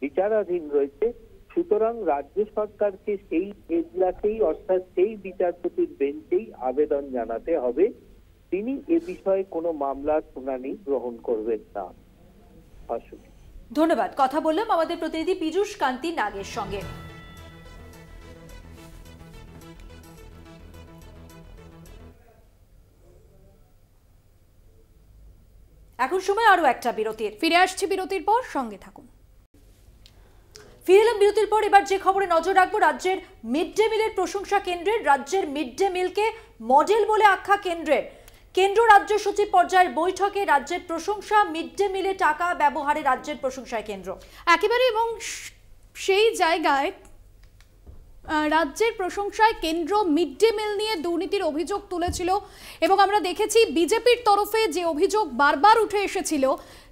বিচারাধীন রয়েছে, সুতরাং রাজ্য সরকারকে সেই এজলাসেই অর্থাৎ সেই বিচারপতির বেঞ্চেই আবেদন জানাতে হবে। তিনি এ বিষয়ে কোনো মামলার শুনানি গ্রহণ করবেন না। ধন্যবাদ। কথা বললাম আমাদের প্রতিনিধি পীযূষ কান্তি নাগের সঙ্গে। এখন সময় আরো একটা বিরতির। ফিরে আসছি বিরতির পর, সঙ্গে থাকুন। ফিরে এলাম বিরতির পর। এবার যে খবরে নজর রাখবো রাজ্যের মিড ডে মিলের প্রশংসা কেন্দ্রের। রাজ্যের মিড ডে মিলকে মডেল বলে আখ্যা কেন্দ্রের। কেন্দ্র রাজ্য সচিব পর্যায়ের বৈঠকে রাজ্যের প্রশংসা, মিড ডে মিলে টাকা ব্যবহারে রাজ্যের প্রশংসায় কেন্দ্র একেবারে, এবং সেই জায়গায় রাজ্যের প্রশংসায় কেন্দ্র মিড ডে মিল নিয়ে দুর্নীতির অভিযোগ তুলেছিল এবং আমরা দেখেছি বিজেপির তরফে যে অভিযোগ বারবার উঠে এসেছিল,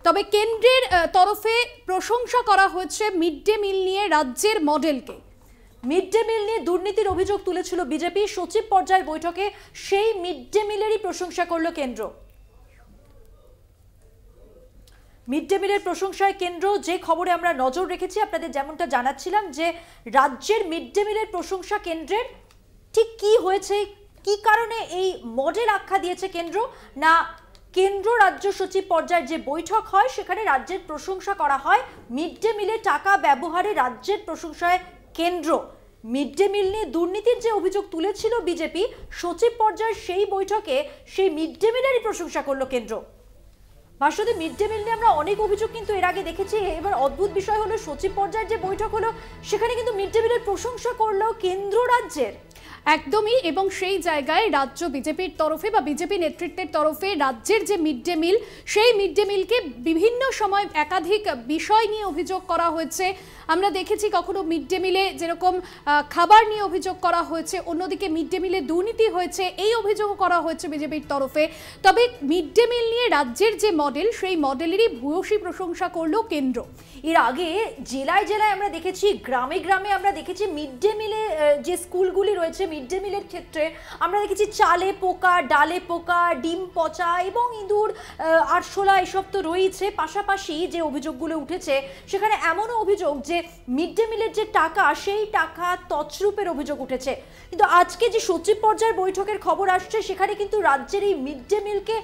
তবে কেন্দ্রের তরফে প্রশংসা করা হয়েছে মিড ডে মিল নিয়ে রাজ্যের মডেলকে। মিড ডে মিল নিয়ে দুর্নীতির অভিযোগ তুলেছিল বিজেপি, সচিব পর্যায়ের বৈঠকে সেই মিড ডে মিলেরই প্রশংসা করল কেন্দ্র। মিড ডে মিলের প্রশংসায় কেন্দ্র, যে খবরে আমরা নজর রেখেছি আপনাদের যেমনটা জানাচ্ছিলাম যে রাজ্যের মিড ডে মিলের প্রশংসা কেন্দ্রের ঠিক কি হয়েছে, কি কারণে এই মডেল আখ্যা দিয়েছে কেন্দ্র, না কেন্দ্র রাজ্য সচিব পর্যায়ের যে বৈঠক হয় সেখানে রাজ্যের প্রশংসা করা হয়, মিড ডে মিলে টাকা ব্যবহারে রাজ্যের প্রশংসায় কেন্দ্র। মিড ডে মিল নিয়ে দুর্নীতির যে অভিযোগ তুলেছিল বিজেপি, সচিব পর্যায়ের সেই বৈঠকে সেই মিড ডে মিলেরই প্রশংসা করলো কেন্দ্র। ভাস্বতী, মিড ডে মিল নিয়ে আমরা অনেক অভিযোগ কিন্তু এর আগে দেখেছি, এবার অদ্ভুত বিষয় হলো সচিব পর্যায়ের যে বৈঠক হলো সেখানে কিন্তু মিড ডে মিলের প্রশংসা করলো কেন্দ্র রাজ্যের। একদমই, এবং সেই জায়গায় রাজ্য বিজেপির তরফে বা বিজেপি নেতৃত্বের তরফে রাজ্যের যে মিড ডে মিল, সেই মিড ডে মিলকে বিভিন্ন সময় একাধিক বিষয় নিয়ে অভিযোগ করা হয়েছে। আমরা দেখেছি কখনো মিড ডে মিলে যেরকম খাবার নিয়ে অভিযোগ করা হয়েছে, অন্যদিকে মিড ডে মিলে দুর্নীতি হয়েছে এই অভিযোগও করা হয়েছে বিজেপির তরফে। তবে মিড ডে মিল নিয়ে রাজ্যের যে মডেল, সেই মডেলেরই ভূয়সী প্রশংসা করলো কেন্দ্র। এর আগে জেলায় জেলায় আমরা দেখেছি, গ্রামে গ্রামে আমরা দেখেছি মিড ডে মিলে যে স্কুলগুলি রয়েছে মিড ডে মিলের ক্ষেত্রে আমরা দেখেছি চালে পোকা, ডালে পোকা, ডিম পচা এবং ইঁদুর, আরশোলা এসব তো রয়েছে। পাশাপাশি যে অভিযোগগুলো উঠেছে সেখানে এমনও অভিযোগ যে মিড ডে মিলের যে টাকা সেই টাকা তছরূপের অভিযোগ উঠেছে। কিন্তু আজকে যে সচিব পর্যায়ের বৈঠকের খবর আসছে সেখানে কিন্তু রাজ্যের এই মিড ডে মিলকে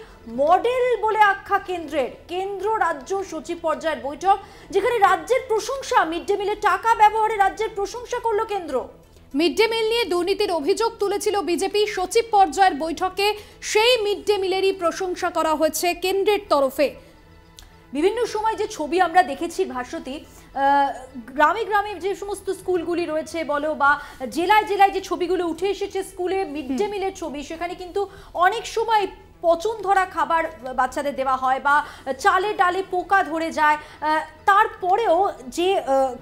মডেল বলে আখ্যা কেন্দ্রের। কেন্দ্র রাজ্য সচিব পর্যায়ের বৈঠক যেখানে রাজ্যের প্রশংসা, মিড ডে মিলের টাকা ব্যবহারে রাজ্যের প্রশংসা করলো কেন্দ্র। মিড ডে মিল নিয়ে দুর্নীতির অভিযোগ তুলেছিল বিজেপি, সচিব পর্যায়ের বৈঠকে সেই মিড ডে মিলেরই প্রশংসা করা হয়েছে কেন্দ্রের তরফে। বিভিন্ন সময় যে ছবি আমরা দেখেছি ভাস্বতী, গ্রামে গ্রামে যে সমস্ত স্কুলগুলি রয়েছে বলো বা জেলায় জেলায় যে ছবিগুলো উঠে এসেছে স্কুলে মিড ডে মিলের ছবি, সেখানে কিন্তু অনেক সময় পচন ধরা খাবার বাচ্চাদের দেওয়া হয় বা চালে ডালে পোকা ধরে যায়। তারপরেও যে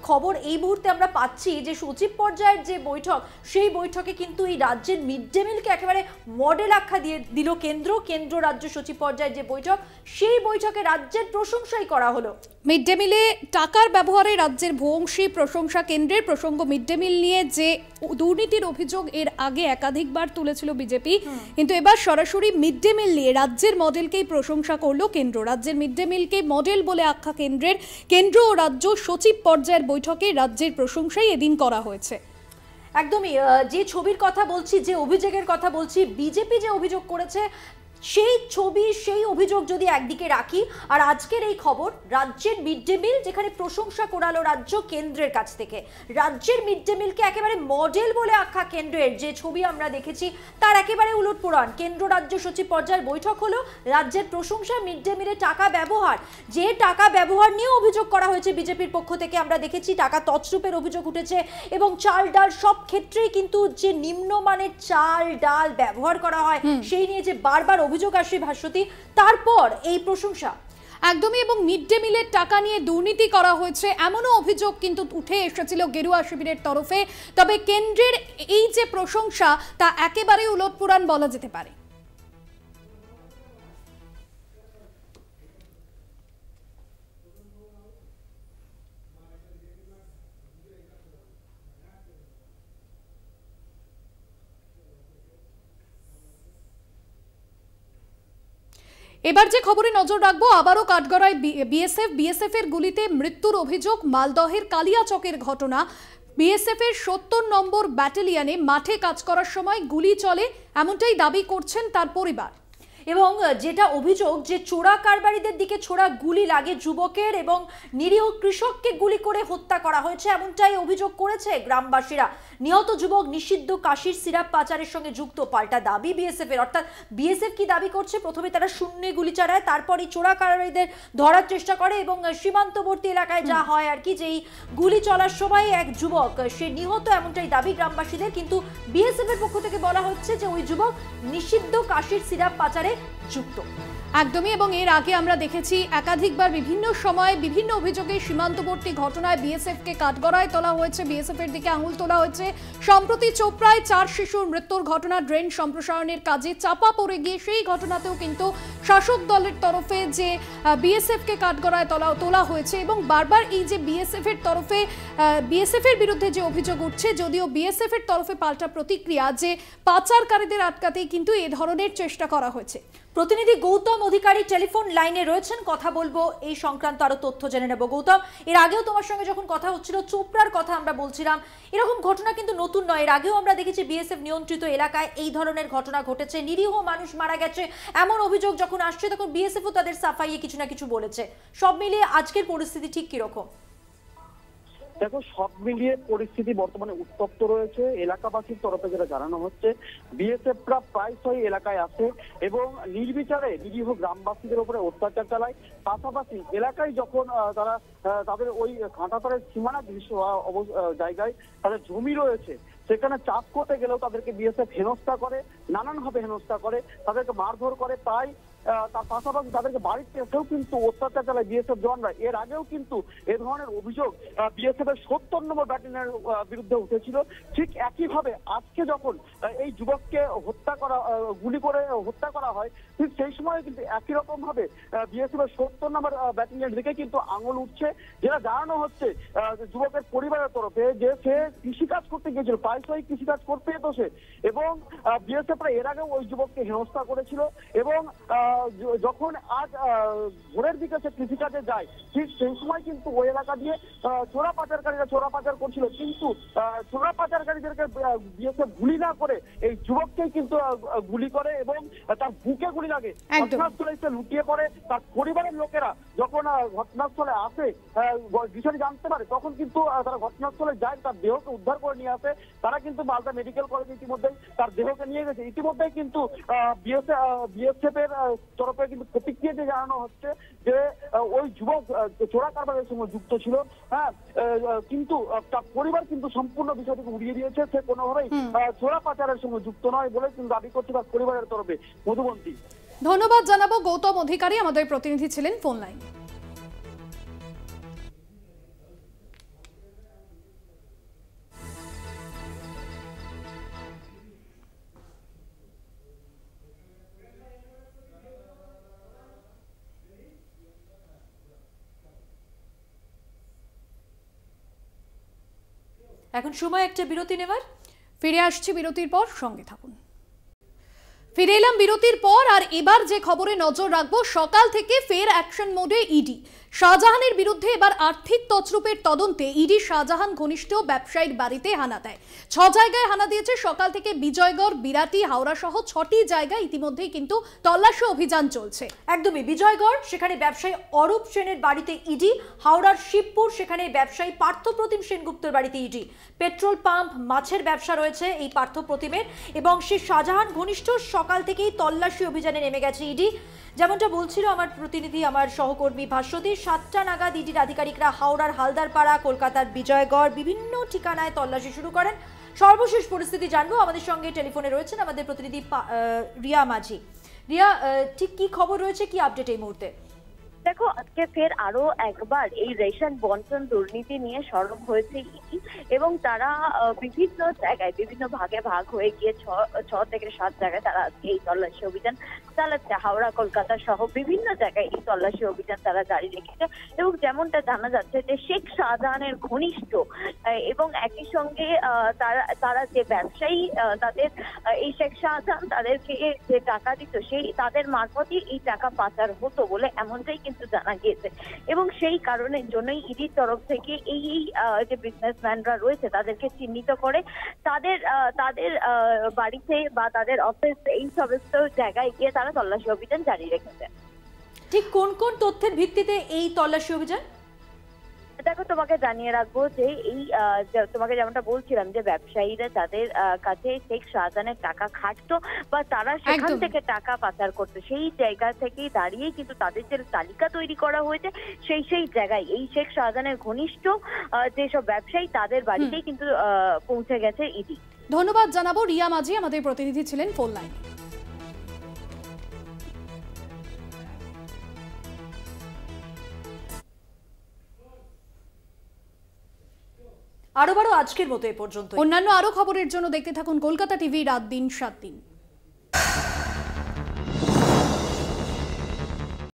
খবর এই মুহূর্তে আমরা পাচ্ছি যে সচিব পর্যায়ের যে বৈঠক, সেই বৈঠকে কিন্তু এই রাজ্যের মিড ডে মিলকে একেবারে মডেল আখ্যা দিয়ে দিল কেন্দ্র। কেন্দ্র রাজ্য সচিব পর্যায়ের যে বৈঠক, সেই বৈঠকে রাজ্যের প্রশংসাই করা হলো। মিড ডে মিলে টাকার ব্যবহারে রাজ্যের ভূয়সী প্রশংসা কেন্দ্রের। প্রসঙ্গ মিড ডে মিল নিয়ে যে দুর্নীতির অভিযোগ এর আগে একাধিকবার তুলেছিল বিজেপি, কিন্তু এবার সরাসরি মিড ডে মিল নিয়ে রাজ্যের মডেলকেই প্রশংসা করলো কেন্দ্র। রাজ্যের মিড ডে মিলকে মডেল বলে আখ্যা কেন্দ্রের। কেন্দ্র ও রাজ্য সচিব পর্যায়ের বৈঠকে রাজ্যের প্রশংসাই এদিন করা হয়েছে। একদমই, যে ছবির কথা বলছি, যে অভিযোগের কথা বলছি, বিজেপি যে অভিযোগ করেছে সেই ছবি, সেই অভিযোগ যদি একদিকে রাখি, আর আজকের এই খবর রাজ্যের মিড ডে মিল যেখানে প্রশংসা করালো রাজ্য কেন্দ্রের কাছ থেকে, রাজ্যের মিড ডে মিলকে একেবারে মডেল বলে আখ্যা কেন্দ্রের, যে ছবি আমরা দেখেছি তার একেবারে উলটপুরাণ। কেন্দ্র রাজ্য সচিব পর্যায়ের বৈঠক হলো, রাজ্যের প্রশংসা, মিড ডে মিলে টাকা ব্যবহার, যে টাকা ব্যবহার নিয়ে অভিযোগ করা হয়েছে বিজেপির পক্ষ থেকে আমরা দেখেছি টাকা তছরূপের অভিযোগ উঠেছে এবং চাল ডাল সব ক্ষেত্রেই কিন্তু যে নিম্নমানের চাল ডাল ব্যবহার করা হয় সেই নিয়ে যে বারবার অভিযোগ আসে ভাস্বতী, তারপর এই প্রশংসা। একদমই, এবং মিড ডে মিলের টাকা নিয়ে দুর্নীতি করা হয়েছে এমনও অভিযোগ কিন্তু উঠে এসেছিল গেরুয়া শিবিরের তরফে। তবে কেন্দ্রের এই যে প্রশংসা তা একেবারে উলটপুরাণ বলা যেতে পারে। এবার যে খবরে নজর রাখবো, আবারও কাঠগড়ায় বিএসএফ এর গুলিতে মৃত্যুর অভিযোগ। মালদহের কালিয়াচকের ঘটনা। বিএসএফ এর ৭০ নম্বর ব্যাটালিয়নে মাঠে কাজ করার সময় গুলি চলে, এমনটাই দাবি করছেন তার পরিবার। এবং যেটা অভিযোগ যে চোরা কারবারিদের দিকে ছোড়া গুলি লাগে যুবকের এবং নিরীহ কৃষককে গুলি করে হত্যা করা হয়েছে, এমনটাই অভিযোগ করেছে গ্রামবাসীরা। নিহত যুবক নিষিদ্ধ কাশির সিরাপ পাচারের সঙ্গে যুক্ত, পাল্টা দাবি বিএসএফ এর। অর্থাৎ বিএসএফ কি দাবি করছে, প্রথমে তারা শূন্যে গুলি চালায়, তারপরে চোরা কারবারিদের ধরার চেষ্টা করে এবং সীমান্তবর্তী এলাকায় যা হয় আর কি, যেই গুলি চলার সময় এক যুবক সে নিহত, এমনটাই দাবি গ্রামবাসীদের। কিন্তু বিএসএফ এর পক্ষ থেকে বলা হচ্ছে যে ওই যুবক নিষিদ্ধ কাশির সিরাপ পাচারে যুক্ত। একদমই, এবং এর আগে আমরা দেখেছি একাধিকবার বিভিন্ন সময় বিভিন্ন অভিযোগে সীমান্তবর্তী ঘটনায় বিএসএফকে কাঠগড়ায় তোলা হয়েছে, বিএসএফ এর দিকে আঙুল তোলা হয়েছে। সম্প্রতি চোপড়ায় ৪ শিশুর মৃত্যুর ঘটনা, ড্রেন সম্প্রসারণের কাজে চাপা পড়ে গিয়ে সেই ঘটনাতেও কিন্তু শাসক দলের তরফে যে বিএসএফকে কাঠগড়ায় তোলা হয়েছে এবং বারবার এই যে বিএসএফ এর তরফে বিএসএফ এর বিরুদ্ধে যে অভিযোগ উঠছে, যদিও বিএসএফ এর তরফে পাল্টা প্রতিক্রিয়া যে পাচারকারীদের আটকাতেই কিন্তু এ ধরনের চেষ্টা করা হয়েছে। প্রতিনিধি গৌতম অধিকারী টেলিফোন লাইনে রয়েছেন, কথা বলবো এই সংক্রান্ত আরো তথ্য জেনে নেব। গৌতম, এর আগেও তোমার সঙ্গে যখন কথা হচ্ছিল চোপড়ার কথা আমরা বলছিলাম, এরকম ঘটনা কিন্তু নতুন নয়। এর আগেও আমরা দেখেছি বিএসএফ নিয়ন্ত্রিত এলাকায় এই ধরনের ঘটনা ঘটেছে, নিরীহ মানুষ মারা গেছে, এমন অভিযোগ যখন আসছে তখন বিএসএফও তাদের সাফাইয়ে কিছু না কিছু বলেছে। সব মিলিয়ে আজকের পরিস্থিতি ঠিক কিরকম? দেখো, সব মিলিয়ে পরিস্থিতি বর্তমানে উত্তপ্ত রয়েছে। এলাকাবাসীর তরফে যেটা জানানো হচ্ছে, বিএসএফরা প্রায়শই এলাকায় আসে এবং নির্বিচারে নিরীহ গ্রামবাসীদের উপরে অত্যাচার চালায়। পাশাপাশি এলাকায় যখন তারা তাদের ওই কাঁটাতারের সীমানা জায়গায় তাদের জমি রয়েছে, সেখানে চাষ করতে গেলেও তাদেরকে বিএসএফ হেনস্থা করে, নানানভাবে হেনস্থা করে, তাদেরকে মারধর করে। তাই তার পাশাপাশি তাদেরকে বাড়িতে এসেও কিন্তু অত্যাচার চালায় বিএসএফ জওয়ানরা। এর আগেও কিন্তু এ ধরনের অভিযোগ বিএসএফ এর ৭০ নম্বর ব্যাটালিয়নের বিরুদ্ধে উঠেছিল। ঠিক একইভাবে আজকে যখন এই যুবককে গুলি করে হত্যা করা হয়, ঠিক সেই সময় কিন্তু একই রকম ভাবে বিএসএফ এর ৭০ নম্বর ব্যাটালিয়নের দিকে কিন্তু আঙুল উঠছে। যেটা জানানো হচ্ছে যুবকের পরিবারের তরফে, যে সে কৃষিকাজ করতে গিয়েছিল, প্রায়শই কৃষিকাজ করতে যেত সে, এবং বিএসএফরা এর আগেও ওই যুবককে হেনস্থা করেছিল। এবং যখন আজ ভোরের দিকে সে কৃষিকাজে যায়, ঠিক সেই সময় কিন্তু ওই এলাকা দিয়ে চোরা পাচারকারীরা চোরা পাচার করছিল, কিন্তু চোরা পাচারকারীদেরকে বিএসএফ গুলি না করে এই যুবককেই কিন্তু গুলি করে এবং তার বুকে গুলি লাগে। ঘটনাস্থলে সে লুটিয়ে পড়ে। তার পরিবারের লোকেরা যখন ঘটনাস্থলে আসে, বিষয়টি জানতে পারে, তখন কিন্তু তারা ঘটনাস্থলে যায়, তার দেহকে উদ্ধার করে নিয়ে আসে। তারা কিন্তু মালদা মেডিকেল কলেজে ইতিমধ্যেই তার দেহকে নিয়ে গেছে। ইতিমধ্যেই কিন্তু বিএসএফ এর তরফে কিন্তু প্রতিক্রিয়া দিয়ে জানানো হচ্ছে যে ওই যুবক চোরা কারবারের সঙ্গে যুক্ত ছিল। হ্যাঁ, কিন্তু তার পরিবার কিন্তু সম্পূর্ণ বিষয়টিকে উড়িয়ে দিয়েছে। সে কোনোভাবেই চোরা পাচারের সঙ্গে যুক্ত নয় বলে কিন্তু দাবি করছে তার পরিবারের তরফে। মধুবন্তী, ধন্যবাদ জানাবো। গৌতম অধিকারী আমাদের প্রতিনিধি ছিলেন ফোন লাইনে। এখন সময় একটা বিরতি নেবার। ফিরে আসছি বিরতির পর, সঙ্গে থাকুন। ফিরে এলাম বিরতির পর, আর এবার যে খবরে নজর রাখবো, সকাল থেকে ফের অ্যাকশন মোডে ইডি। শাহজাহানের বিরুদ্ধে এবার আর্থিক তছরূপের তদন্তে ইডি শাহজাহান ঘনিষ্ঠ ব্যবসায়ীর বাড়িতে হানা দেয়। 6 জায়গায় হানা দিয়েছে সকাল থেকে। বিজয়গড়, বিরাটি, হাওড়া সহ 6টি জায়গায় ইতিমধ্যেই কিন্তু তল্লাশি অভিযান চলছে। একদমই, বিজয়গড় সেখানে ব্যবসায়ী অরূপ সেনের বাড়িতে ইডি, হাওড়ার শিবপুর সেখানে ব্যবসায়ী পার্থপ্রতিম সেনগুপ্তের বাড়িতে ইডি। পেট্রোল পাম্প, মাছের ব্যবসা রয়েছে এই পার্থপ্রতিমের, এবং সে শাহজাহান ঘনিষ্ঠ সকাল থেকেই তল্লাশি অভিযানে নেমে গেছে ইডি। যেমনটা বলছিল আমার প্রতিনিধি, আমার সহকর্মী ভাস্বতী, 7টা নাগাদ ইডির আধিকারিকরা হাওড়ার হালদারপাড়া, কলকাতার বিজয়গড় বিভিন্ন ঠিকানায় তল্লাশি শুরু করেন। সর্বশেষ পরিস্থিতি জানবো। আমাদের সঙ্গে টেলিফোনে রয়েছেন আমাদের প্রতিনিধি রিয়া মাঝি। রিয়া, ঠিক কি খবর রয়েছে, কি আপডেট এই মুহূর্তে? দেখো, আজকে ফের আরো একবার এই রেশন বন্টন দুর্নীতি নিয়ে সরব হয়েছে ইডি, এবং তারা বিভিন্ন জায়গায় বিভিন্ন ভাগে ভাগ হয়ে গিয়ে 6 থেকে 7 জায়গায় তারা আজকে এই তল্লাশি অভিযান চালাচ্ছে। হাওড়া, কলকাতা সহ বিভিন্ন জায়গায় এই তল্লাশি অভিযান তারা জারি রেখেছে। এবং যেমনটা জানা যাচ্ছে যে শেখ শাহজাহানের ঘনিষ্ঠ এবং একই সঙ্গে তারা যে ব্যবসায়ী, তাদের এই শেখ শাহজাহান তাদেরকে যে টাকা দিত, সেই তাদের মারফতই এই টাকা পাচার হতো বলে এমনটাই কিন্তু জানা গিয়েছে। এবং সেই কারণের জন্যই ইডির তরফ থেকে এই যে বিজনেসম্যানরা রয়েছে তাদেরকে চিহ্নিত করে তাদের বাড়িতে বা তাদের অফিস, এই সমস্ত জায়গায় গিয়ে তারা তল্লাশি অভিযান জারি রেখেছে। ঠিক কোন কোন তথ্যের ভিত্তিতে এই তল্লাশি অভিযান? দেখো, তোমাকে জানিয়ে রাখবো যে এই তোমাকে যেমনটা বলছিলাম যে ব্যবসায়ীরা যাদের কাছে শেখ শাহজাহানের টাকা খাটতো বা তারা সেখান থেকে টাকা পাচার করতো, সেই জায়গা থেকেই দাঁড়িয়ে কিন্তু তাদের যে তালিকা তৈরি করা হয়েছে, সেই জায়গায় এই শেখ শাহজাহানের ঘনিষ্ঠ যেসব ব্যবসায়ী তাদের বাড়িতেই কিন্তু পৌঁছে গেছে ইডি। ধন্যবাদ জানাবো। রিয়া মাঝি আমাদের প্রতিনিধি ছিলেন ফোন লাইনে। আরো আজকের মতো এ পর্যন্ত। অন্যান্য আরো খবরের জন্য দেখতে থাকুন কলকাতা টিভি রাত দিন 7 দিন।